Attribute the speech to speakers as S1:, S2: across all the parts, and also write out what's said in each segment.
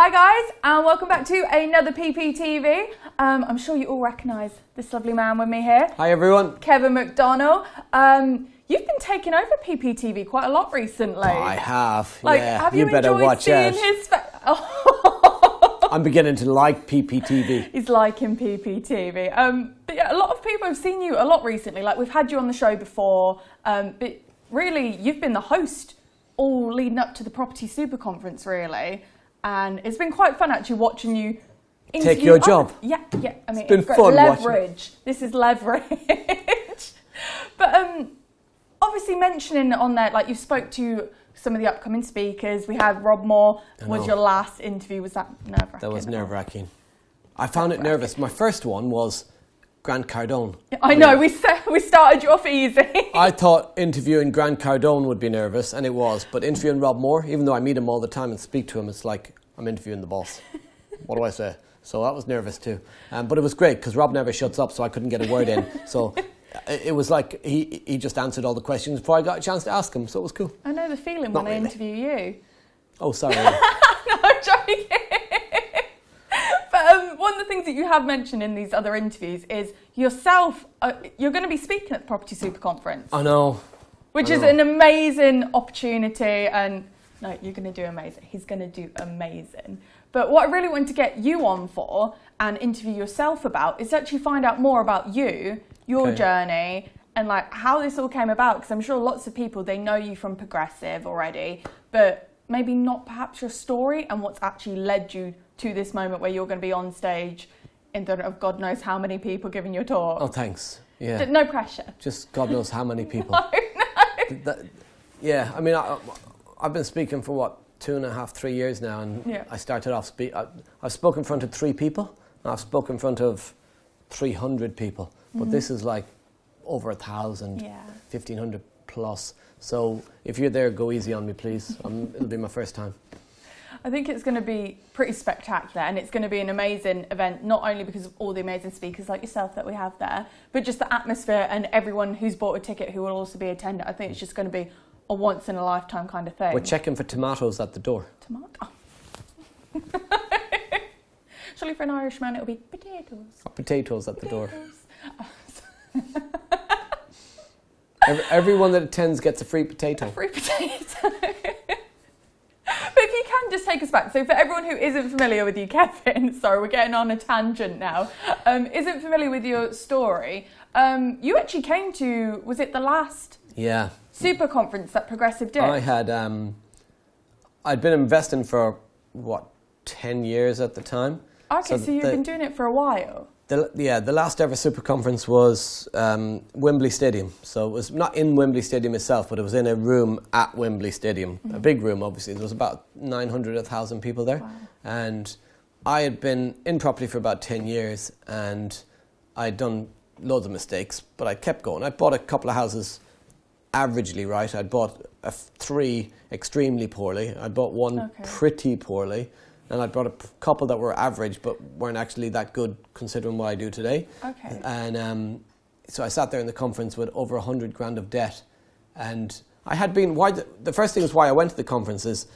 S1: Hi guys, and welcome back to another PPTV. I'm sure you all recognise this lovely man with me here.
S2: Hi everyone.
S1: Kevin McDonnell. You've been taking over PPTV quite a lot recently.
S2: I have,
S1: like,
S2: yeah.
S1: Have you
S2: better
S1: enjoyed
S2: watch
S1: seeing
S2: out.
S1: his
S2: I'm beginning to like PPTV.
S1: He's liking PPTV. But yeah, a lot of people have seen you a lot recently. Like, we've had you on the show before, but really, you've been the host all leading up to the property superconference, really. And it's been quite fun actually watching you
S2: take your job.
S1: Yeah. I mean,
S2: it's been fun
S1: leverage. This is leverage. But obviously mentioning on there, like, you spoke to some of the upcoming speakers. We had Rob Moore. Was your last interview? Was that nerve-wracking?
S2: That was nerve-wracking. I found it nervous. My first one was Grant Cardone.
S1: I know, we started you off easy.
S2: I thought interviewing Grant Cardone would be nervous, and it was. But interviewing Rob Moore, even though I meet him all the time and speak to him, it's like I'm interviewing the boss. What do I say? So that was nervous too. But it was great because Rob never shuts up, so I couldn't get a word in. So it was like he just answered all the questions before I got a chance to ask him, so it was cool.
S1: I know the feeling when I interview you.
S2: Oh, sorry.
S1: No, I'm joking. But one of the things that you have mentioned in these other interviews is yourself, you're going to be speaking at the Property Superconference.
S2: I know.
S1: Which is an amazing opportunity, and no, you're going to do amazing. He's going to do amazing. But what I really wanted to get you on for and interview yourself about is actually find out more about you, your journey, and like how this all came about. Because I'm sure lots of people, they know you from Progressive already, but maybe not perhaps your story and what's actually led you to this moment where you're going to be on stage in front of God knows how many people giving your talk.
S2: Oh, thanks. Yeah.
S1: No pressure.
S2: Just God knows how many people.
S1: No.
S2: Yeah, I mean, I've been speaking for 2.5, 3 years now, and I started off I've spoken in front of 3 people, and I've spoken in front of 300 people, but this is like over 1,000, 1,500 plus. So if you're there, go easy on me, please. It'll be my first time.
S1: I think it's going to be pretty spectacular, and it's going to be an amazing event, not only because of all the amazing speakers like yourself that we have there, but just the atmosphere and everyone who's bought a ticket who will also be attending. I think it's just going to be a once-in-a-lifetime kind of thing.
S2: We're checking for tomatoes at the door.
S1: Tomato? Surely for an Irishman it'll be potatoes.
S2: Potatoes at the door. Everyone that attends gets a free potato.
S1: A free potato. But if you can just take us back. So for everyone who isn't familiar with you, Kevin, sorry, we're getting on a tangent now, isn't familiar with your story, you actually came to, was it the last super conference that Progressive did?
S2: I had, I'd been investing for, 10 years at the time.
S1: Okay, so you've been doing it for a while.
S2: The last ever super conference was Wembley Stadium. So it was not in Wembley Stadium itself, but it was in a room at Wembley Stadium. A big room, obviously. There was about 900, 1,000 people there. Wow. And I had been in property for about 10 years, and I'd done loads of mistakes, but I kept going. I bought a couple of houses averagely right. I'd bought 3 extremely poorly. I bought one pretty poorly. And I brought a couple that were average, but weren't actually that good considering what I do today.
S1: Okay.
S2: And so I sat there in the conference with over 100 grand of debt. And I had been, the first thing is why I went to the conference is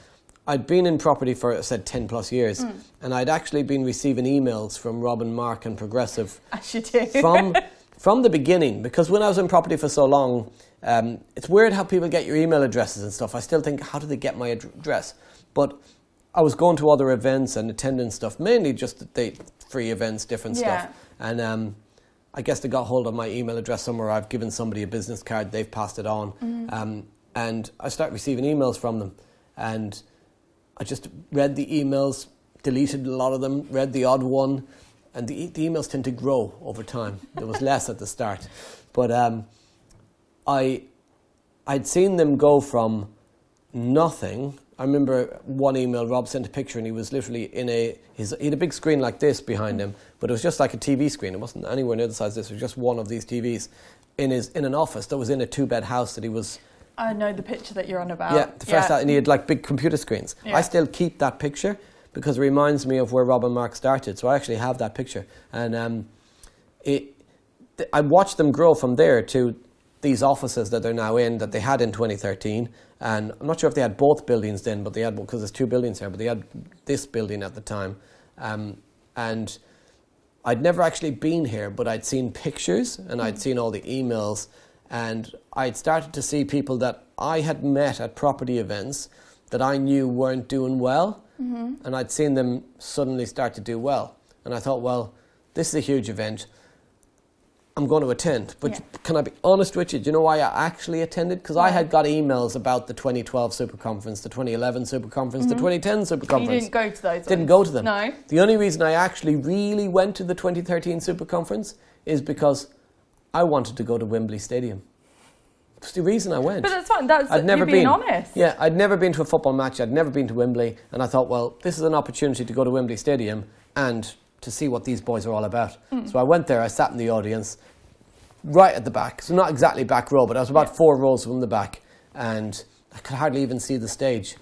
S2: I'd been in property for, I said, 10 plus years. And I'd actually been receiving emails from Rob and Marc and Progressive.
S1: As you do.
S2: From the beginning, because when I was in property for so long, it's weird how people get your email addresses and stuff. I still think, how do they get my address? But I was going to other events and attending stuff, mainly just free events, different stuff. And I guess they got hold of my email address somewhere. I've given somebody a business card, they've passed it on. And I started receiving emails from them. And I just read the emails, deleted a lot of them, read the odd one. And the emails tend to grow over time. There was less at the start. But I'd seen them go from nothing. I remember one email, Rob sent a picture and he was literally he had a big screen like this behind him, but it was just like a TV screen. It wasn't anywhere near the size of this. It was just one of these TVs in an office that was in a 2-bed house that he was...
S1: I know the picture that you're on about.
S2: Yeah, the first and he had like big computer screens. Yeah. I still keep that picture because it reminds me of where Rob and Marc started. So I actually have that picture. And I watched them grow from there to these offices that they're now in, that they had in 2013. And I'm not sure if they had both buildings then, but they had, because there's two buildings here, but they had this building at the time. And I'd never actually been here, but I'd seen pictures and I'd seen all the emails, and I'd started to see people that I had met at property events that I knew weren't doing well, and I'd seen them suddenly start to do well. And I thought, well, this is a huge event. I'm going to attend. But can I be honest with you? Do you know why I actually attended? Because I had got emails about the 2012 superconference, the 2011 superconference, the 2010 superconference.
S1: You didn't go to those
S2: Didn't go to them.
S1: No.
S2: The only reason I actually really went to the 2013 superconference is because I wanted to go to Wembley Stadium. That's the reason I went.
S1: But that's fine. That's
S2: I'd never
S1: you being
S2: been.
S1: honest.
S2: Yeah, I'd never been to a football match. I'd never been to Wembley. And I thought, well, this is an opportunity to go to Wembley Stadium and to see what these boys are all about. So I went there. I sat in the audience, right at the back. So not exactly back row, but I was about 4 rows from the back. And I could hardly even see the stage.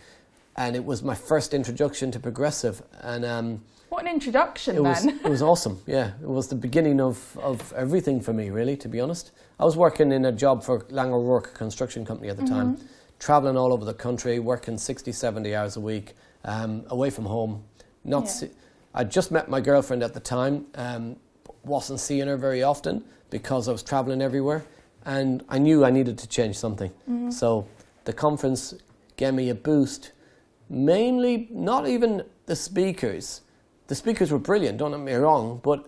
S2: And it was my first introduction to progressive. And
S1: what an introduction,
S2: it
S1: then.
S2: was awesome, yeah. It was the beginning of everything for me, really, to be honest. I was working in a job for Lang O'Rourke construction company at the time, travelling all over the country, working 60, 70 hours a week, away from home. I just met my girlfriend at the time, wasn't seeing her very often because I was travelling everywhere, and I knew I needed to change something. So the conference gave me a boost, mainly not even the speakers. The speakers were brilliant, don't get me wrong, but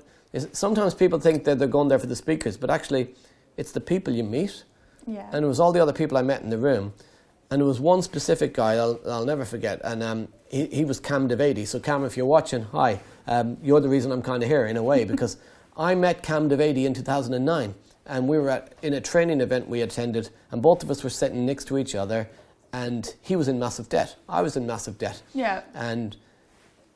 S2: sometimes people think that they're going there for the speakers, but actually it's the people you meet.
S1: Yeah.
S2: And it was all the other people I met in the room. And there was one specific guy I'll never forget, and he was Kamdev Ad. So Cam, if you're watching, hi. You're the reason I'm kind of here, in a way, because I met Kamdev Ad in 2009, and we were in a training event we attended, and both of us were sitting next to each other, and he was in massive debt. I was in massive debt.
S1: Yeah.
S2: And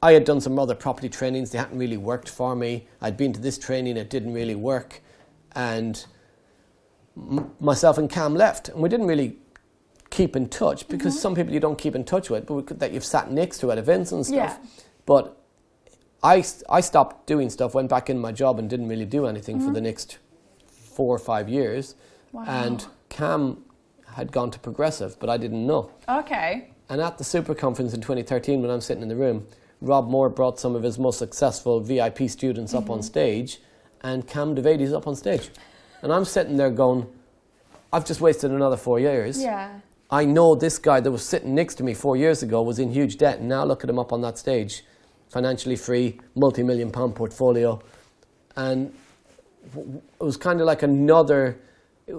S2: I had done some other property trainings. They hadn't really worked for me. I'd been to this training. It didn't really work. And myself and Cam left. And we didn't really keep in touch, because some people you don't keep in touch with, but that you've sat next to at events and stuff.
S1: Yeah.
S2: But I stopped doing stuff, went back in my job and didn't really do anything for the next 4 or 5 years.
S1: Wow.
S2: And Cam had gone to progressive, but I didn't know.
S1: Okay.
S2: And at the super conference in 2013, when I'm sitting in the room, Rob Moore brought some of his most successful VIP students up on stage, and Kamdev Ad is up on stage. And I'm sitting there going, I've just wasted another 4 years.
S1: Yeah.
S2: I know this guy that was sitting next to me 4 years ago was in huge debt, and now look at him up on that stage, financially free, multi-million-pound portfolio. And it was kind of like another,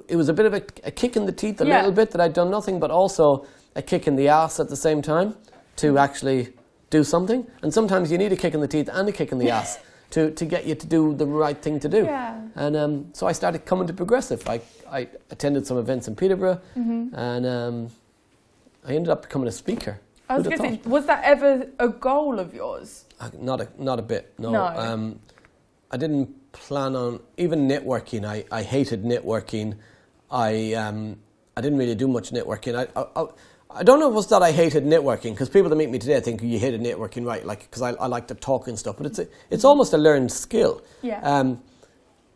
S2: it was a bit of a kick in the teeth a little bit, that I'd done nothing, but also a kick in the ass at the same time to actually do something. And sometimes you need a kick in the teeth and a kick in the ass to get you to do the right thing to do.
S1: Yeah.
S2: And so I started coming to progressive. I attended some events in Peterborough, and I ended up becoming a speaker.
S1: I was going to say, was that ever a goal of yours?
S2: Not a bit, no. I didn't plan on, even networking, I hated networking. I didn't really do much networking. I don't know if it was that I hated networking, because people that meet me today think you hated networking, right? Like, because I like to talk and stuff, but it's almost a learned skill.
S1: Yeah.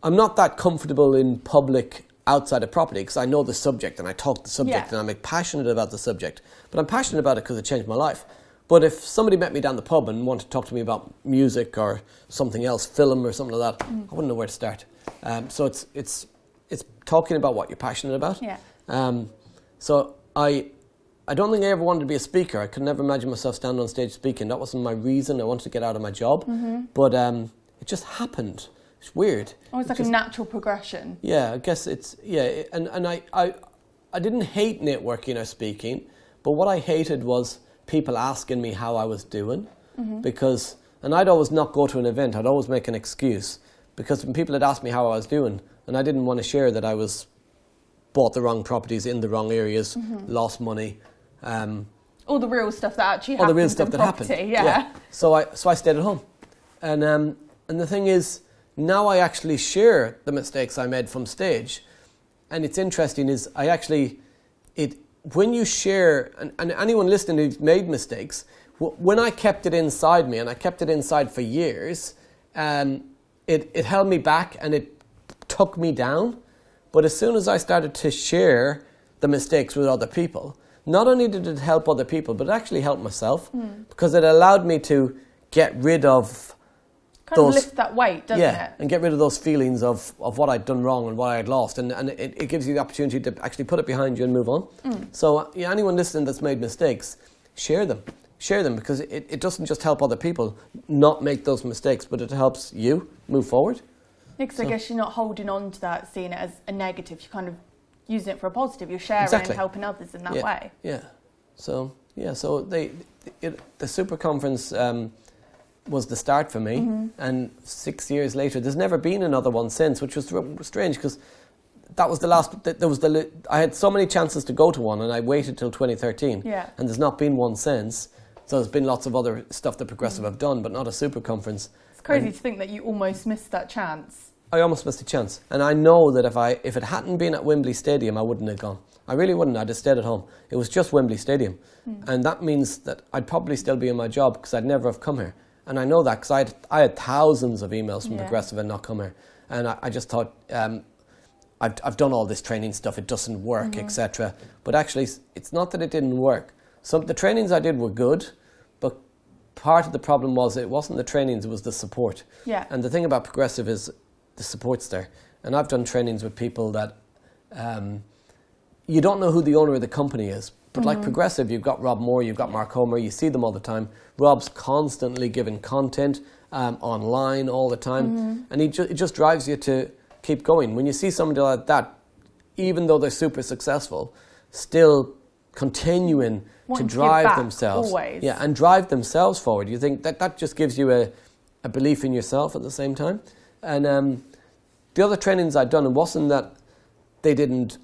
S2: I'm not that comfortable in public outside of property, because I know the subject and I talk the subject and I'm passionate about the subject. But I'm passionate about it because it changed my life. But if somebody met me down the pub and wanted to talk to me about music or something else, film or something like that, I wouldn't know where to start. So it's talking about what you're passionate about.
S1: Yeah.
S2: So I don't think I ever wanted to be a speaker. I could never imagine myself standing on stage speaking. That wasn't my reason. I wanted to get out of my job. But it just happened. It's weird.
S1: Almost like a natural progression.
S2: Yeah, I guess it's, and I didn't hate networking or speaking, but what I hated was people asking me how I was doing, because, and I'd always not go to an event, I'd always make an excuse, because when people had asked me how I was doing, and I didn't want to share that I was bought the wrong properties in the wrong areas, lost money.
S1: All the real stuff that actually
S2: all
S1: happened.
S2: The real stuff that
S1: property,
S2: happened.
S1: Yeah.
S2: So I stayed at home, and the thing is, now I actually share the mistakes I made from stage, and it's interesting is when you share, and anyone listening who's made mistakes, when I kept it inside me, and I kept it inside for years, it held me back and it took me down. But as soon as I started to share the mistakes with other people, not only did it help other people, but it actually helped myself because it allowed me to get rid of
S1: kind of lift that weight, doesn't it?
S2: And get rid of those feelings of what I'd done wrong and what I had lost. And it gives you the opportunity to actually put it behind you and move on. So anyone listening that's made mistakes, share them. Share them because it doesn't just help other people not make those mistakes, but it helps you move forward.
S1: Because I guess you're not holding on to that, seeing it as a negative. You're kind of using it for a positive. You're sharing and helping others in that way. Yeah.
S2: So the super conference was the start for me, and 6 years later, there's never been another one since, which was strange because that was the last. I had so many chances to go to one, and I waited till 2013.
S1: Yeah.
S2: And there's not been one since. So there's been lots of other stuff that Progressive have done, but not a super conference.
S1: It's crazy to think that you almost missed that chance.
S2: I almost missed a chance, and I know that if it hadn't been at Wembley Stadium, I wouldn't have gone. I really wouldn't. I'd have stayed at home. It was just Wembley Stadium, and that means that I'd probably still be in my job because I'd never have come here. And I know that because I had thousands of emails from Progressive and not come here, and I just thought I've done all this training stuff. It doesn't work, etc. But actually, it's not that it didn't work. Some the trainings I did were good, but part of the problem was it wasn't the trainings; it was the support.
S1: Yeah.
S2: And the thing about Progressive is the support's there. And I've done trainings with people that you don't know who the owner of the company is. But like Progressive, you've got Rob Moore, you've got Marc, you see them all the time. Rob's constantly giving content online all the time. And it just drives you to keep going. When you see somebody like that, even though they're super successful, still continuing to drive themselves.
S1: Always.
S2: Yeah, and drive themselves forward. You think that just gives you a belief in yourself at the same time. And the other trainings I'd done, it wasn't that they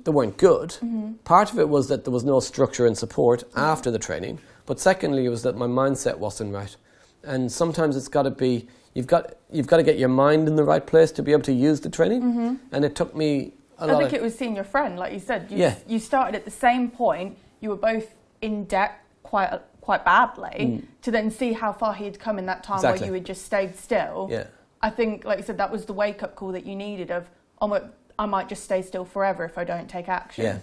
S2: weren't good. Part of it was that there was no structure and support after the training. But secondly, it was that my mindset wasn't right. And sometimes it's got to be, you've got to get your mind in the right place to be able to use the training. And it took me a lot.
S1: I think it was seeing your friend, like you said. You started at the same point. You were both in debt quite badly. To then see how far he had come in that time where you had just stayed still. Yeah. I think, like you said, that was the wake-up call that you needed of, I might just stay still forever if I don't take action.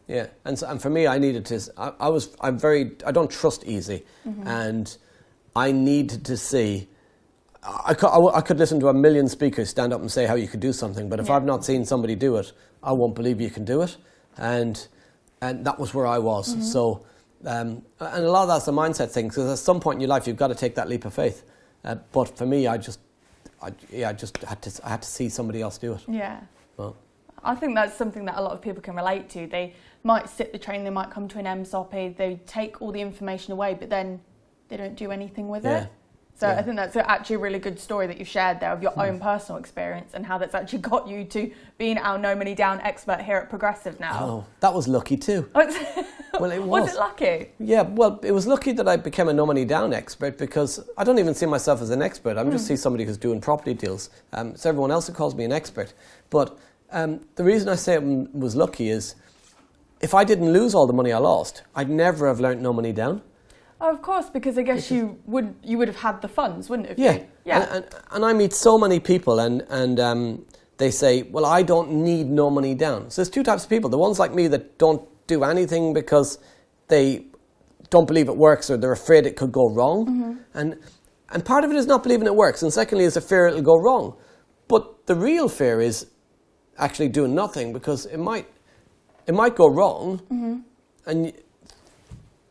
S2: Yeah. And for me, I needed to. I don't trust easy, and I needed to see. I could listen to a million speakers stand up and say how you could do something, but if I've not seen somebody do it, I won't believe you can do it. And that was where I was. So, and a lot of that's a mindset thing. Because at some point in your life, you've got to take that leap of faith. But for me, I just had to see somebody else do it.
S1: Yeah.
S2: Well,
S1: I think that's something that a lot of people can relate to. They might sit the train, they might come to an MSOP, they take all the information away, but then they don't do anything with it. So I think that's actually a really good story that you shared there of your own personal experience and how that's actually got you to being our No Money Down expert here at Progressive now.
S2: Oh, that was lucky too. Well, it was.
S1: Was it lucky?
S2: Yeah, well, it was lucky that I became a No Money Down expert because I don't even see myself as an expert. I just see somebody who's doing property deals. It's everyone else who calls me an expert. But the reason I say it was lucky is if I didn't lose all the money I lost, I'd never have learnt No Money Down.
S1: Oh, of course, because I guess you would have had the funds, wouldn't have
S2: you? Yeah. And I meet so many people and they say, well, I don't need no money down. So there's two types of people. The ones like me that don't do anything because they don't believe it works or they're afraid it could go wrong. And part of it is not believing it works. And secondly is a fear it'll go wrong. But the real fear is actually doing nothing because it might go wrong.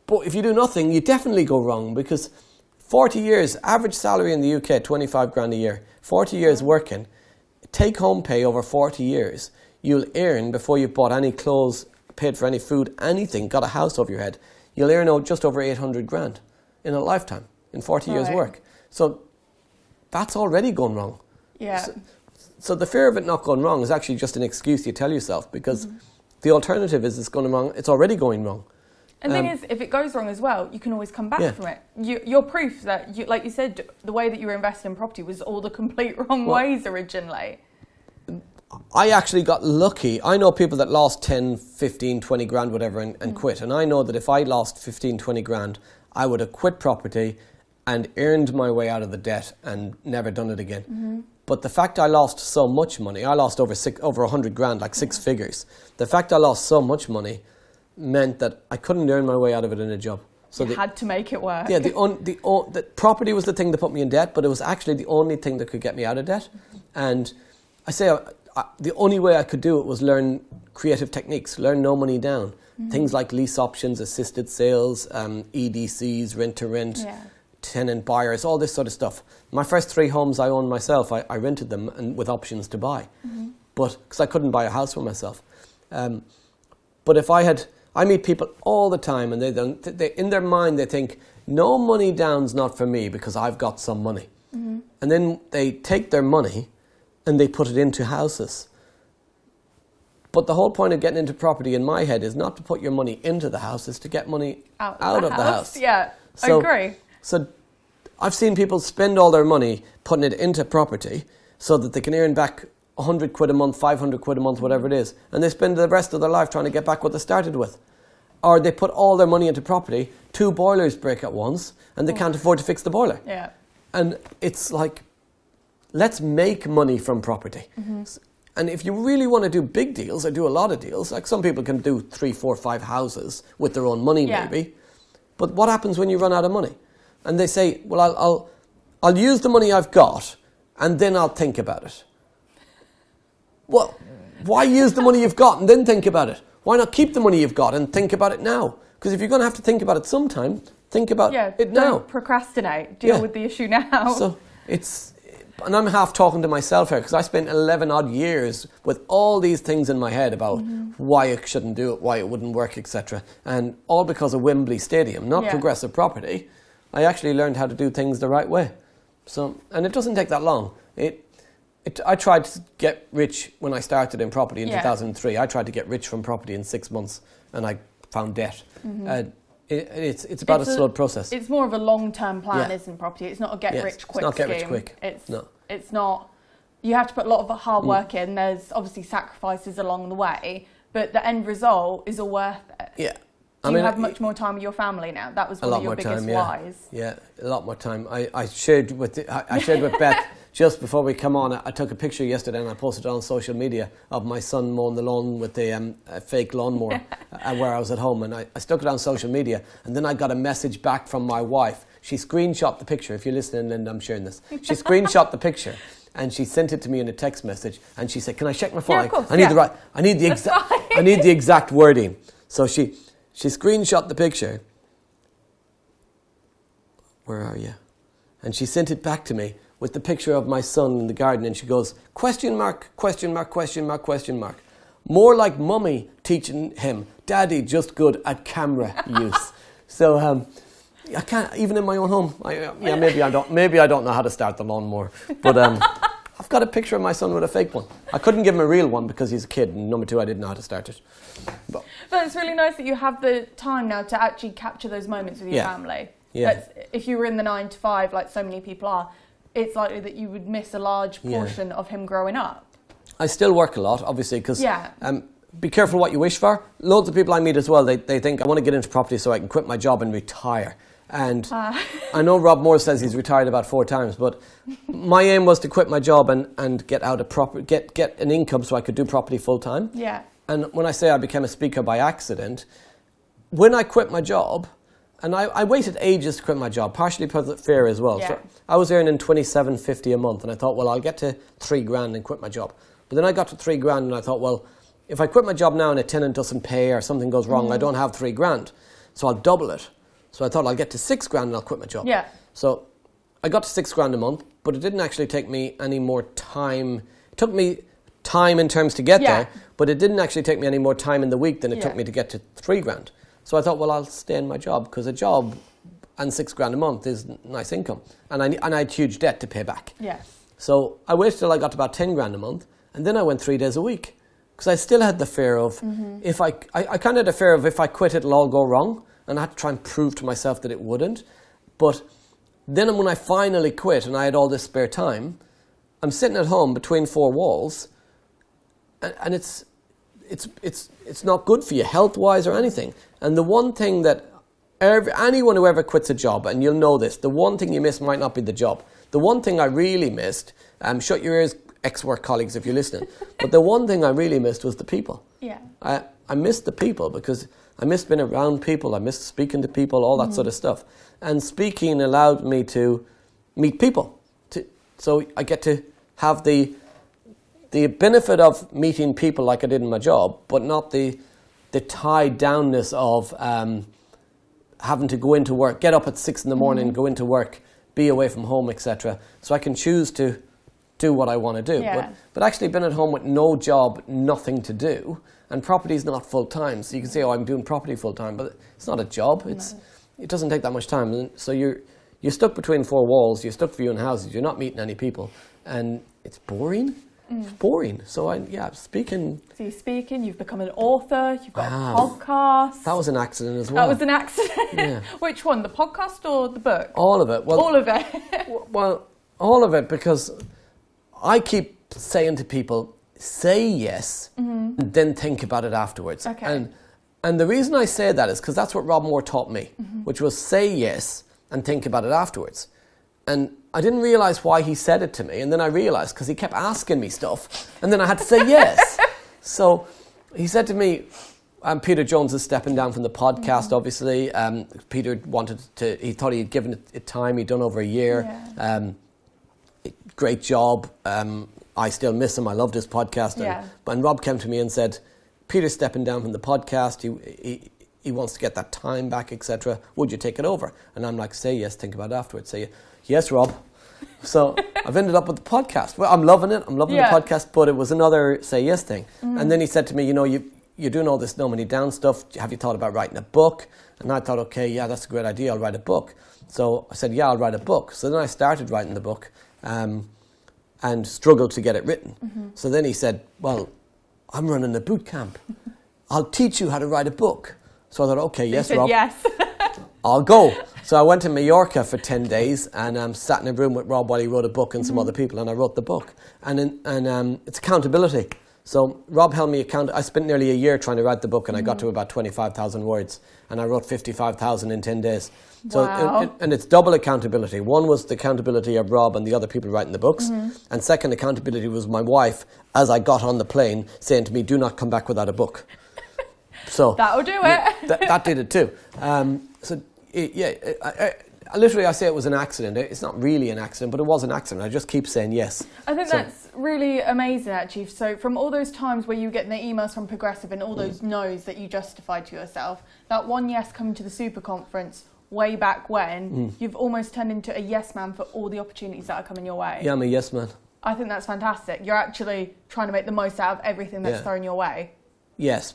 S2: But if you do nothing, you definitely go wrong because 40 years, average salary in the UK, 25 grand a year, 40 years working, take home pay over 40 years, you'll earn before you've bought any clothes, paid for any food, anything, got a house over your head, you'll earn just over 800 grand in a lifetime, in 40 years work. So that's already gone wrong.
S1: Yeah.
S2: So the fear of it not going wrong is actually just an excuse you tell yourself because the alternative is it's going wrong, it's already going wrong.
S1: And the thing is, if it goes wrong as well, you can always come back from it. You're proof that, like you said, the way that you were investing in property was all the complete wrong ways originally.
S2: I actually got lucky. I know people that lost 10, 15, 20 grand, whatever, and quit. And I know that if I lost 15, 20 grand, I would have quit property and earned my way out of the debt and never done it again. But the fact I lost so much money, I lost over 100 grand, like 6 figures. The fact I lost so much money meant that I couldn't earn my way out of it in a job.
S1: So you had to make it work.
S2: Yeah, the property was the thing that put me in debt, but it was actually the only thing that could get me out of debt. And I say the only way I could do it was learn creative techniques, learn no money down. Things like lease options, assisted sales, EDCs, rent to rent. Tenant buyers, all this sort of stuff. My first 3 homes I owned myself, I rented them and with options to buy, but because I couldn't buy a house for myself. But if I meet people all the time, and they in their mind they think no money down's not for me because I've got some money, and then they take their money and they put it into houses. But the whole point of getting into property in my head is not to put your money into the house, is to get money out of the house.
S1: Yeah, I agree.
S2: So I've seen people spend all their money putting it into property so that they can earn back 100 quid a month, 500 quid a month, whatever it is. And they spend the rest of their life trying to get back what they started with. Or they put all their money into property, 2 boilers break at once, and they can't afford to fix the boiler.
S1: Yeah.
S2: And it's like, let's make money from property. And if you really want to do big deals or do a lot of deals, like some people can do 3, 4, 5 houses with their own money maybe. But what happens when you run out of money? And they say, well, I'll use the money I've got and then I'll think about it. Well, why use the money you've got and then think about it? Why not keep the money you've got and think about it now? Because if you're going to have to think about it sometime, think about it now.
S1: Don't procrastinate. Deal with the issue now.
S2: So and I'm half talking to myself here because I spent 11 odd years with all these things in my head about why I shouldn't do it, why it wouldn't work, etc. And all because of Wembley Stadium, not Progressive Property. I actually learned how to do things the right way. So, and it doesn't take that long. I tried to get rich when I started in property in 2003. I tried to get rich from property in 6 months, and I found debt. It's about a slow process.
S1: It's more of a long-term plan, isn't property? It's not a get-rich-quick scheme.
S2: It's not get-rich quick.
S1: It's not. You have to put a lot of hard work in. There's obviously sacrifices along the way, but the end result is all worth it.
S2: Yeah.
S1: Do you have much more time with your family now? That was one of your biggest whys.
S2: Yeah, a lot more time. I shared with Beth just before we come on. I took a picture yesterday and I posted it on social media of my son mowing the lawn with a fake lawnmower where I was at home, and I stuck it on social media. And then I got a message back from my wife. She screenshot the picture. If you're listening, Linda, I'm sharing this. She screenshot the picture and she sent it to me in a text message. And she said, "Can I check my phone?
S1: Yeah, of course,
S2: I need the exact wording." So she screenshot the picture. Where are you? And she sent it back to me with the picture of my son in the garden, and she goes, question mark, question mark, question mark, question mark. More like mummy teaching him, daddy just good at camera use. So I can't, even in my own home, maybe I don't know how to start the lawnmower, but I've got a picture of my son with a fake one. I couldn't give him a real one because he's a kid, and number 2, I didn't know how to start it. But
S1: it's really nice that you have the time now to actually capture those moments with your family. Yeah. If you were in the 9 to 5, like so many people are, it's likely that you would miss a large portion of him growing up.
S2: I still work a lot, obviously, because be careful what you wish for. Loads of people I meet as well, they think, I want to get into property so I can quit my job and retire. And I know Rob Moore says he's retired about 4 times, but my aim was to quit my job and get out of get an income so I could do property full time.
S1: Yeah. And
S2: when I say I became a speaker by accident, when I quit my job, and I waited ages to quit my job, partially because of fear as well. Yeah. So I was earning $27.50 a month, and I thought, well, I'll get to $3,000 and quit my job. But then I got to $3,000, and I thought, well, if I quit my job now and a tenant doesn't pay or something goes wrong, I don't have $3,000, so I'll double it. So I thought I'll get to $6,000 and I'll quit my job.
S1: Yeah.
S2: So I got to $6,000 a month, but it didn't actually take me any more time. It took me time in terms to get there, but it didn't actually take me any more time in the week than it took me to get to $3,000. So I thought, well, I'll stay in my job because a job and $6,000 a month is nice income, and I had huge debt to pay back.
S1: Yeah.
S2: So I waited till I got to about $10,000 a month, and then I went 3 days a week because I still had the fear of if I kind of had the fear of if I quit, it'll all go wrong, and I had to try and prove to myself that it wouldn't. But then when I finally quit and I had all this spare time, I'm sitting at home between 4 walls, and it's not good for you health-wise or anything. And the one thing that anyone who ever quits a job, and you'll know this, the one thing you miss might not be the job. the one thing I really missed, shut your ears, ex-work colleagues, if you're listening, but the one thing I really missed was the people.
S1: Yeah.
S2: I missed the people because I missed being around people, I missed speaking to people, all that sort of stuff. And speaking allowed me to meet people. So I get to have the benefit of meeting people like I did in my job, but not the tied downness of having to go into work, get up at 6 a.m, go into work, be away from home, etc. So I can choose to do what I want to do.
S1: Yeah.
S2: But actually being at home with no job, nothing to do, and property is not full time. So you can say, oh, I'm doing property full time, but it's not a job. It doesn't take that much time. And so you're stuck between four walls, you're stuck viewing houses, you're not meeting any people, and it's boring. It's boring. So speaking.
S1: So you're speaking, you've become an author, you've got a podcast.
S2: That was an accident as well.
S1: That was an accident? Yeah. Which one, the podcast or the book?
S2: All of it. Well,
S1: all of it?
S2: Well, all of it, because I keep saying to people, say yes, and then think about it afterwards.
S1: Okay.
S2: And the reason I say that is because that's what Rob Moore taught me, which was say yes and think about it afterwards. And I didn't realise why he said it to me, and then I realised because he kept asking me stuff, and then I had to say yes. So he said to me, Peter Jones is stepping down from the podcast, obviously. Peter he thought he'd given it time, he'd done over a year. Yeah. Great job. I still miss him. I loved his podcast. And Rob came to me and said, Peter's stepping down from the podcast. He wants to get that time back, etc. Would you take it over? And I'm like, say yes, think about it afterwards. Say, yes, Rob. So I've ended up with the podcast. Well, I'm loving it. I'm loving the podcast, but it was another say yes thing. And then he said to me, you're doing all this No Money Down stuff. Have you thought about writing a book? And I thought, okay, yeah, that's a great idea. I'll write a book. So I said, yeah, I'll write a book. So then I started writing the book and struggled to get it written. So then he said, well, I'm running a boot camp. I'll teach you how to write a book. So I thought, okay, yes, Rob.
S1: Yes.
S2: I'll go. So I went to Mallorca for 10 days and sat in a room with Rob while he wrote a book and some other people, and I wrote the book. And it's accountability. So Rob held me accountable. I spent nearly a year trying to write the book, and I got to about 25,000 words, and I wrote 55,000 in 10 days. So
S1: wow.
S2: And it's double accountability. One was the accountability of Rob and the other people writing the books, and second accountability was my wife as I got on the plane saying to me, do not come back without a book. So
S1: that'll do it.
S2: That did it too. Literally, I say it was an accident. It's not really an accident, but it was an accident. I just keep saying yes.
S1: I think that's really amazing, actually. So from all those times where you get the emails from Progressive and all those no's that you justified to yourself, that one yes coming to the super conference way back when, you've almost turned into a yes man for all the opportunities that are coming your way.
S2: Yeah, I'm a yes man.
S1: I think that's fantastic. You're actually trying to make the most out of everything that's thrown your way.
S2: Yes,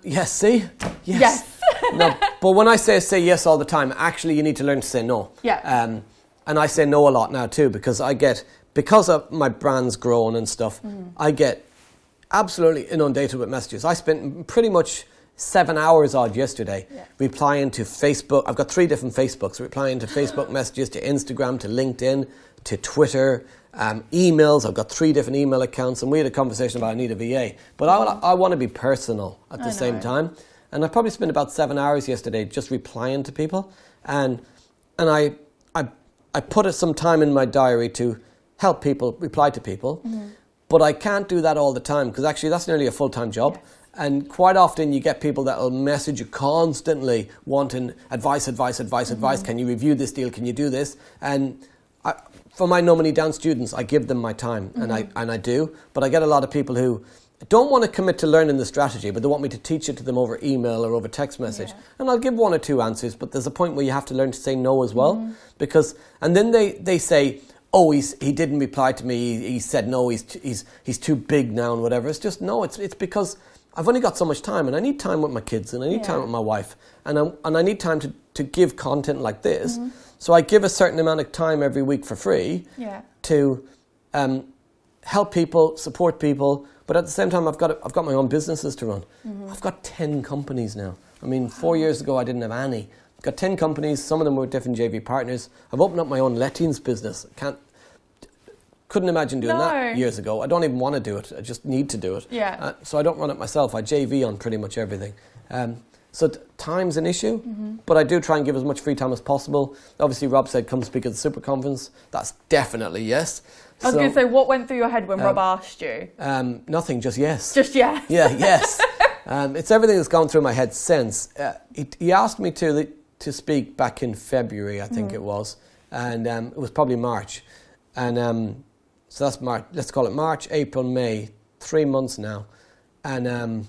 S2: yes, see? Yes. No, but when I say yes all the time, actually you need to learn to say no.
S1: Yeah.
S2: And I say no a lot now too, because of my brand's grown and stuff, I get absolutely inundated with messages. I spent pretty much 7 hours odd yesterday replying to Facebook. I've got 3 different Facebooks, replying to Facebook messages, to Instagram, to LinkedIn, to Twitter, emails. I've got 3 different email accounts, and we had a conversation about I need a VA. But I want to be personal at the same time. And I probably spent about 7 hours yesterday just replying to people. And I put some time in my diary to help people, reply to people. But I can't do that all the time, because actually that's nearly a full-time job. Yes. And quite often you get people that will message you constantly wanting advice. Can you review this deal? Can you do this? And for my No Money Down students, I give them my time, and I do. But I get a lot of people who don't want to commit to learning the strategy, but they want me to teach it to them over email or over text message. Yeah. And I'll give 1 or 2 answers, but there's a point where you have to learn to say no as well. And then they say, oh, he didn't reply to me, he said no, he's too big now and whatever. It's just, no, it's because I've only got so much time, and I need time with my kids, and I need time with my wife, and I need time to give content like this. So I give a certain amount of time every week for free to help people, support people, but at the same time I've got my own businesses to run. I've got 10 companies now. I mean, 4 years ago I didn't have any. I've got 10 companies, some of them were different JV partners. I've opened up my own lettings business. Couldn't imagine doing that years ago. I don't even want to do it. I just need to do it.
S1: Yeah.
S2: So I don't run it myself. I JV on pretty much everything. So time's an issue, but I do try and give as much free time as possible. Obviously, Rob said, come speak at the superconference. That's definitely yes.
S1: I was going to say, what went through your head when Rob asked you?
S2: Nothing, just yes.
S1: Just yes?
S2: Yeah, yes. It's everything that's gone through my head since. He asked me to speak back in February, I think it was, and it was probably March. And so that's March. Let's call it March, April, May, 3 months now. And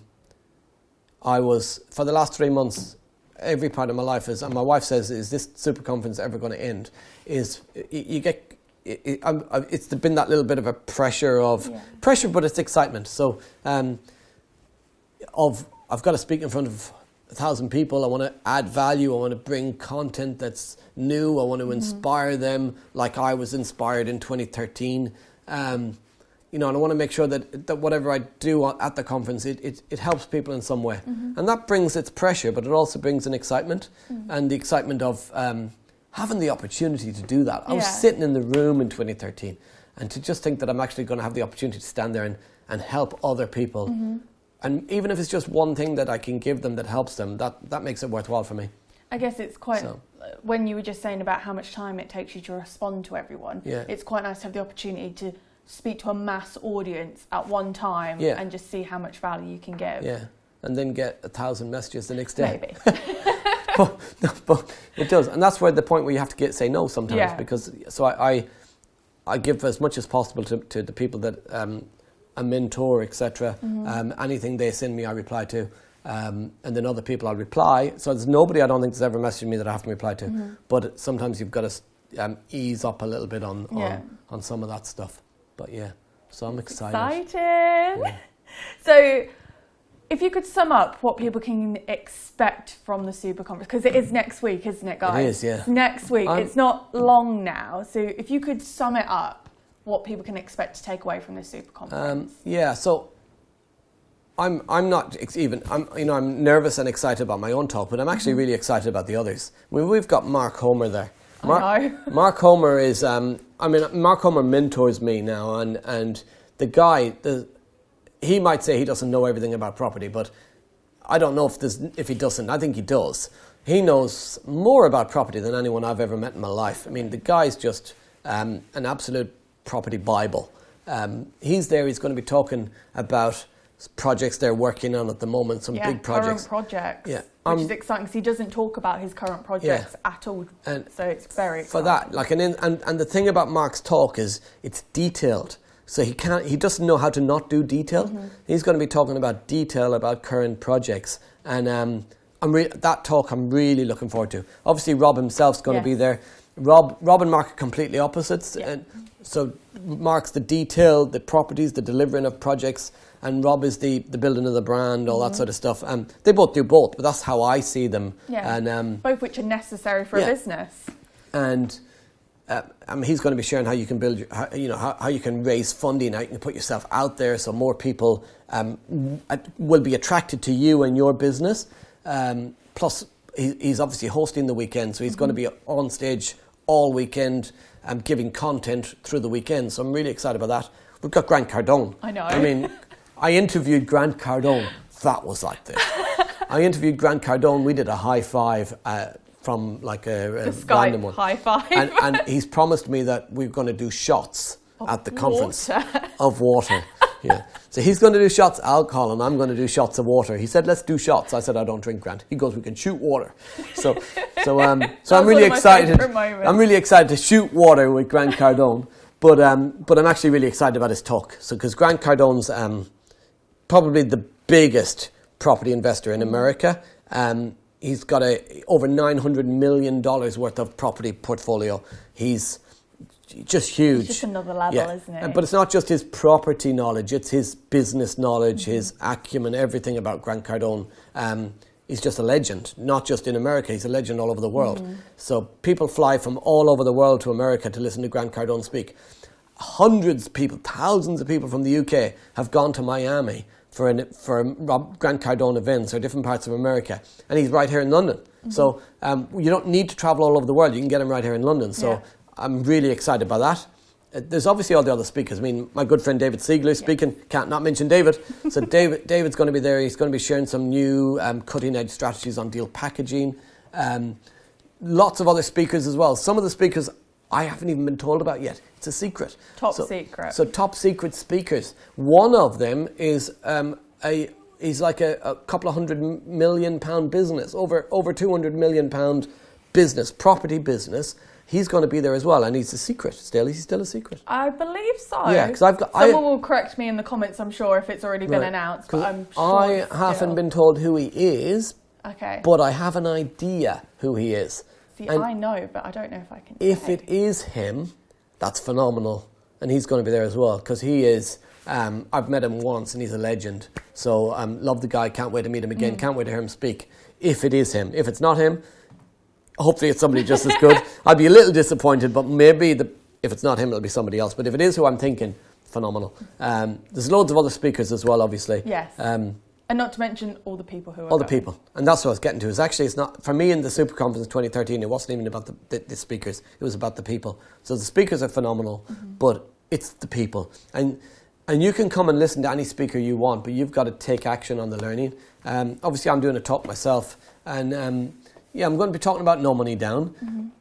S2: I was, for the last 3 months, every part of my life is, and my wife says, is this super conference ever going to end? Is you get, it's been that little bit of a pressure, but it's excitement. So I've got to speak in front of 1,000 people. I want to add value. I want to bring content that's new. I want to inspire them like I was inspired in 2013. And I want to make sure that whatever I do at the conference, it helps people in some way. And that brings its pressure, but it also brings an excitement, and the excitement of having the opportunity to do that. I was sitting in the room in 2013, and to just think that I'm actually going to have the opportunity to stand there and help other people. And even if it's just one thing that I can give them that helps them, that makes it worthwhile for me.
S1: I guess it's quite, when you were just saying about how much time it takes you to respond to everyone, it's quite nice to have the opportunity to speak to a mass audience at one time and just see how much value you can give. Yeah,
S2: and then get 1,000 messages the next day.
S1: Maybe.
S2: but it does, and that's where the point where you have to say no sometimes, because so I give as much as possible to the people that I mentor, etc. Anything they send me, I reply to, and then other people I'll reply. So there's nobody I don't think has ever messaged me that I have to reply to. But sometimes you've got to ease up a little bit on some of that stuff. But so I'm excited.
S1: Exciting! Yeah. So if you could sum up what people can expect from the super conference, because it is next week, isn't it, guys?
S2: It is, yeah.
S1: It's next week. It's not long now. So if you could sum it up, what people can expect to take away from this super conference.
S2: So I'm not even, I'm nervous and excited about my own talk, but I'm actually really excited about the others. I mean, we've got Marc Homer there. Marc Homer is, Marc Homer mentors me now, and the guy, he might say he doesn't know everything about property, but I don't know if he doesn't. I think he does. He knows more about property than anyone I've ever met in my life. I mean, the guy's just an absolute property Bible. He's there, he's going to be talking about projects they're working on at the moment, some big projects.
S1: Current projects, which is exciting because he doesn't talk about his current projects at all, and so it's very exciting. For that, and the thing about Marc's talk is it's detailed, so he doesn't know how to not do detail. He's going to be talking about detail about current projects, and that talk I'm really looking forward to. Obviously, Rob himself's going to be there. Rob and Marc are completely opposites, and so Marc's the detail, the properties, the delivering of projects, and Rob is the building of the brand, all that sort of stuff. They both do both, but that's how I see them. Yeah, and both which are necessary for a business.
S2: And he's going to be sharing how you can build, how you can raise funding, how you can put yourself out there, so more people will be attracted to you and your business. Plus, he's obviously hosting the weekend, so he's going to be on stage all weekend, giving content through the weekend. So I'm really excited about that. We've got Grant Cardone.
S1: I know.
S2: I mean, I interviewed Grant Cardone. That was like this. I interviewed Grant Cardone. We did a high five from like a random one.
S1: High five.
S2: And he's promised me that we're going to do shots at the conference of water. Yeah. So he's going to do shots of alcohol and I'm going to do shots of water. He said, let's do shots. I said, I don't drink, Grant. He goes, we can shoot water. So I'm really excited. I'm really excited to shoot water with Grant Cardone. But I'm actually really excited about his talk. So because Grant Cardone's probably the biggest property investor in America. He's got over $900 million worth of property portfolio. He's just huge.
S1: It's just another level, isn't it?
S2: But it's not just his property knowledge, it's his business knowledge, his acumen, everything about Grant Cardone. He's just a legend, not just in America, he's a legend all over the world. So people fly from all over the world to America to listen to Grant Cardone speak. Hundreds of people, thousands of people from the UK have gone to Miami for Grant Cardone events or different parts of America. And he's right here in London. So you don't need to travel all over the world, you can get him right here in London. So I'm really excited by that. there's obviously all the other speakers. I mean, my good friend David Siegler is speaking. Can't not mention David. So David's going to be there. He's going to be sharing some new cutting-edge strategies on deal packaging. Lots of other speakers as well. Some of the speakers I haven't even been told about yet. It's a secret.
S1: Top secret.
S2: So top secret speakers. One of them is he's like a couple of £100 million business, over £200 million business, property business. He's going to be there as well, and he's a secret still. He's still a secret.
S1: I believe so.
S2: Yeah, because
S1: someone will correct me in the comments, I'm sure, if it's already been announced. But I'm sure
S2: I haven't been told who he is.
S1: Okay.
S2: But I have an idea who he is.
S1: See, and I know, but I don't know if I can.
S2: If it is him, that's phenomenal, and he's going to be there as well, because he is. I've met him once, and he's a legend. So love the guy. Can't wait to meet him again. Can't wait to hear him speak. If it is him, if it's not him. Hopefully it's somebody just as good. I'd be a little disappointed, but maybe if it's not him, it'll be somebody else. But if it is who I'm thinking, phenomenal. There's loads of other speakers as well, obviously.
S1: Yes. And not to mention all the people who are
S2: all the people. And that's what I was getting to. Is actually, it's not, for me in the superconference 2013, it wasn't even about the speakers. It was about the people. So the speakers are phenomenal, but it's the people. And you can come and listen to any speaker you want, but you've got to take action on the learning. Obviously, I'm doing a talk myself, and yeah, I'm going to be talking about No Money Down,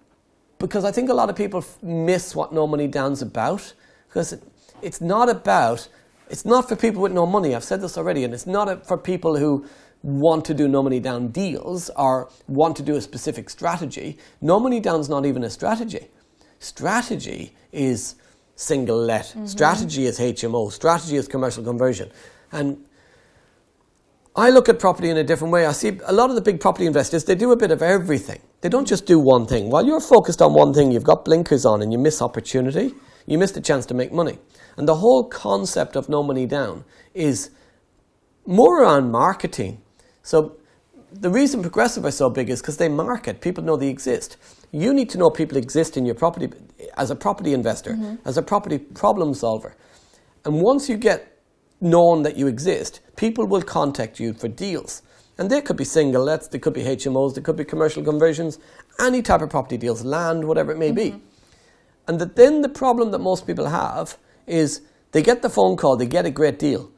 S2: because I think a lot of people miss what No Money Down's about, because it's not for people with no money. I've said this already, and it's not for people who want to do No Money Down deals or want to do a specific strategy. No Money Down's not even a strategy. Strategy is single let. Strategy is HMO. Strategy is commercial conversion. And I look at property in a different way. I see a lot of the big property investors, they do a bit of everything. They don't just do one thing. While you're focused on one thing, you've got blinkers on and you miss opportunity. You miss the chance to make money. And the whole concept of No Money Down is more around marketing. So the reason Progressive are so big is because they market. People know they exist. You need to know people exist in your property as a property investor, as a property problem solver. And once you get known that you exist, people will contact you for deals. And they could be single lets, they could be HMOs, they could be commercial conversions, any type of property deals, land, whatever it may be. And then the problem that most people have is they get the phone call, they get a great deal,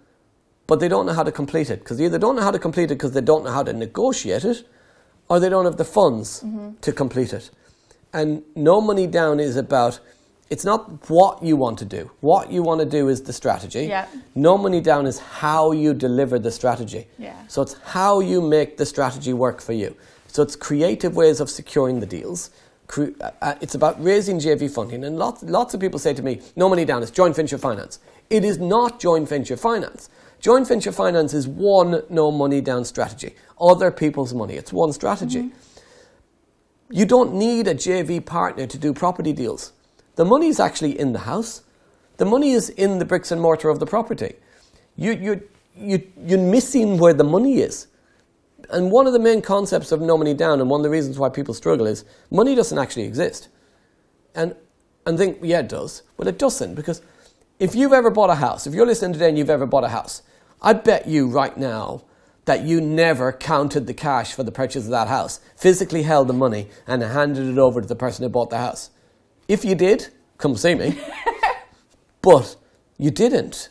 S2: but they don't know how to complete it. Because they either don't know how to complete it because they don't know how to negotiate it, or they don't have the funds to complete it. And No Money Down is about, it's not what you want to do. What you want to do is the strategy.
S1: Yeah.
S2: No Money Down is how you deliver the strategy.
S1: Yeah.
S2: So it's how you make the strategy work for you. So it's creative ways of securing the deals. It's about raising JV funding. And lots of people say to me, No Money Down is joint venture finance. It is not joint venture finance. Joint venture finance is one No Money Down strategy. Other people's money. It's one strategy. You don't need a JV partner to do property deals. The money is actually in the house. The money is in the bricks and mortar of the property. You're missing where the money is. And one of the main concepts of No Money Down, and one of the reasons why people struggle, is money doesn't actually exist. And think, yeah, it does. But it doesn't, because if you've ever bought a house, if you're listening today and you've ever bought a house, I bet you right now that you never counted the cash for the purchase of that house, physically held the money and handed it over to the person who bought the house. If you did, come see me. But you didn't.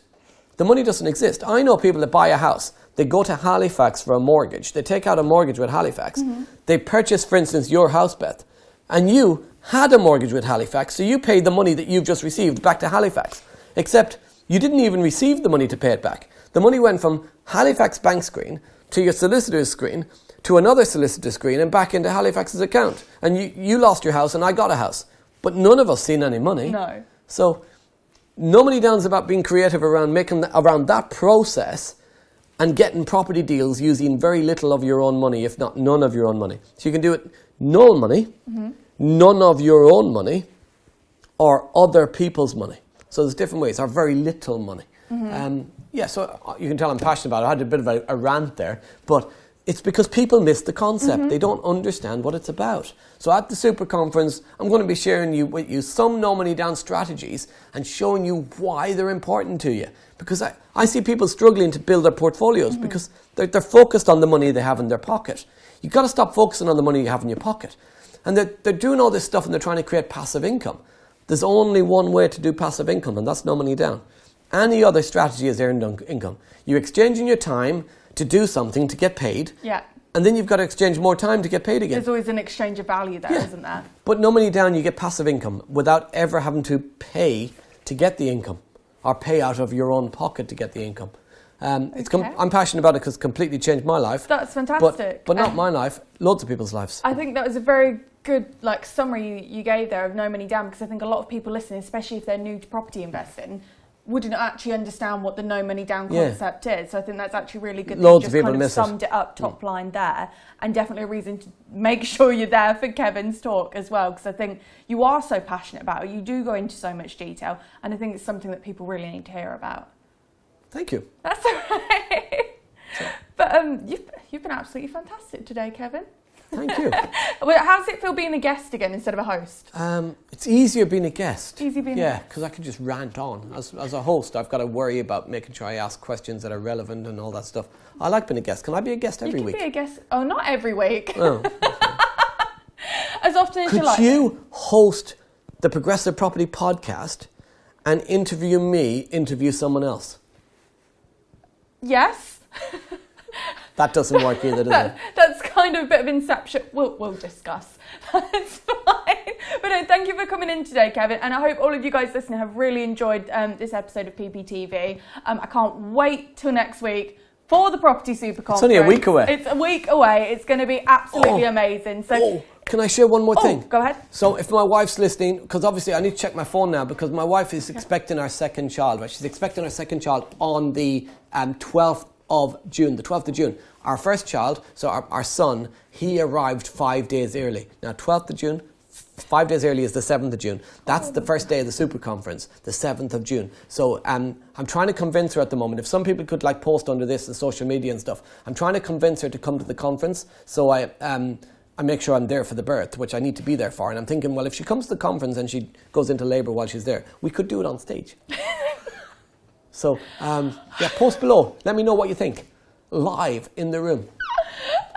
S2: The money doesn't exist. I know people that buy a house. They go to Halifax for a mortgage. They take out a mortgage with Halifax. They purchase, for instance, your house, Beth. And you had a mortgage with Halifax, so you paid the money that you've just received back to Halifax. Except you didn't even receive the money to pay it back. The money went from Halifax bank screen to your solicitor's screen to another solicitor's screen and back into Halifax's account. And you lost your house and I got a house. But none of us seen any money.
S1: No.
S2: So No Money Down is about being creative around around that process and getting property deals using very little of your own money, if not none of your own money. So you can do it no money, none of your own money, or other people's money. So there's different ways, or very little money. Yeah, so you can tell I'm passionate about it. I had a bit of a rant there, but it's because people miss the concept. They don't understand what it's about. So at the Super Conference, I'm going to be sharing with you some No Money Down strategies and showing you why they're important to you. Because I see people struggling to build their portfolios because they're focused on the money they have in their pocket. You've got to stop focusing on the money you have in your pocket. And they're doing all this stuff and they're trying to create passive income. There's only one way to do passive income, and that's no money down. Any other strategy is earned income. You're exchanging your time to do something to get paid.
S1: Yeah.
S2: And then you've got to exchange more time to get paid again.
S1: There's always an exchange of value there, isn't there?
S2: But no money down, you get passive income without ever having to pay to get the income or pay out of your own pocket to get the income. I'm passionate about it because it's completely changed my life.
S1: That's fantastic.
S2: But not my life, loads of people's lives.
S1: I think that was a very good summary you gave there of no money down, because I think a lot of people listening, especially if they're new to property investing, wouldn't actually understand what the no money down concept is. So I think that's actually really good.
S2: Loads
S1: that
S2: of
S1: you
S2: people
S1: just kind of
S2: miss
S1: summed it up top line there, and definitely a reason to make sure you're there for Kevin's talk as well, because I think you are so passionate about it. You do go into so much detail, and I think it's something that people really need to hear about.
S2: Thank you.
S1: That's all right. But you've been absolutely fantastic today, Kevin.
S2: Thank you.
S1: Well, how does it feel being a guest again instead of a host?
S2: It's easier being a guest.
S1: Easier being
S2: a guest. Because I can just rant on. As a host, I've got to worry about making sure I ask questions that are relevant and all that stuff. I like being a guest. Can I be a guest every week?
S1: You can be a guest. Oh, not every week.
S2: Oh.
S1: As often as you like.
S2: Could you host the Progressive Property Podcast and interview someone else?
S1: Yes.
S2: That doesn't work either, does it?
S1: That's kind of a bit of inception. We'll discuss. That's fine. But no, thank you for coming in today, Kevin. And I hope all of you guys listening have really enjoyed this episode of PPTV. I can't wait till next week for the Property Superconference.
S2: It's only a week away.
S1: It's a week away. It's going to be absolutely amazing. So,
S2: can I share one more thing?
S1: Go ahead.
S2: So if my wife's listening, because obviously I need to check my phone now, because my wife is expecting our second child. Right? She's expecting our second child on the 12th of June, the 12th of June. Our first child, so our son, he arrived 5 days early. Now, 12th of June, 5 days early is the 7th of June. That's the first day of the superconference, the 7th of June. So I'm trying to convince her at the moment. If some people could post under this in social media and stuff, I'm trying to convince her to come to the conference. So I make sure I'm there for the birth, which I need to be there for. And I'm thinking, well, if she comes to the conference and she goes into labour while she's there, we could do it on stage. So, post below. Let me know what you think. Live in the room.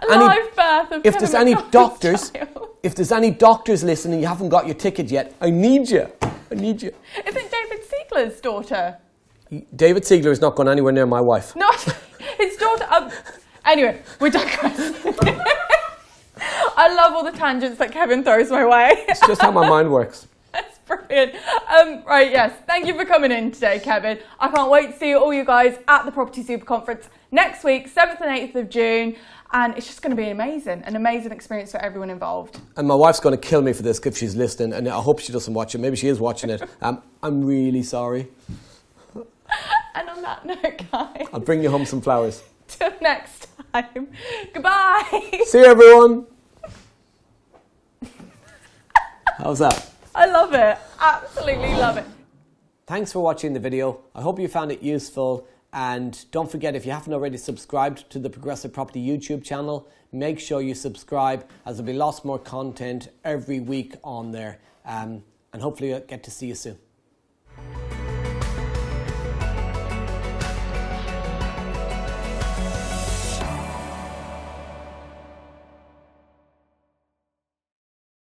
S1: Live birth of
S2: if there's any doctors listening, you haven't got your ticket yet, I need you. Is
S1: it David Siegler's daughter?
S2: David Siegler is not going anywhere near my wife.
S1: No, his daughter. Anyway, we digress. I love all the tangents that Kevin throws my way.
S2: It's just how my mind works.
S1: That's brilliant. Right, yes. Thank you for coming in today, Kevin. I can't wait to see all you guys at the Property Superconference next week, 7th and 8th of June. And it's just going to be an amazing experience for everyone involved. And
S2: my wife's going to kill me for this if she's listening, and I hope she doesn't watch it. Maybe she is watching it. I'm really sorry.
S1: And on that note, guys,
S2: I'll bring you home some flowers.
S1: Till next time. Goodbye.
S2: See you, everyone. How's that?
S1: I love it. Absolutely love it.
S2: Thanks for watching the video. I hope you found it useful. And don't forget, if you haven't already subscribed to the Progressive Property YouTube channel, make sure you subscribe, as there'll be lots more content every week on there. And hopefully I'll get to see you soon.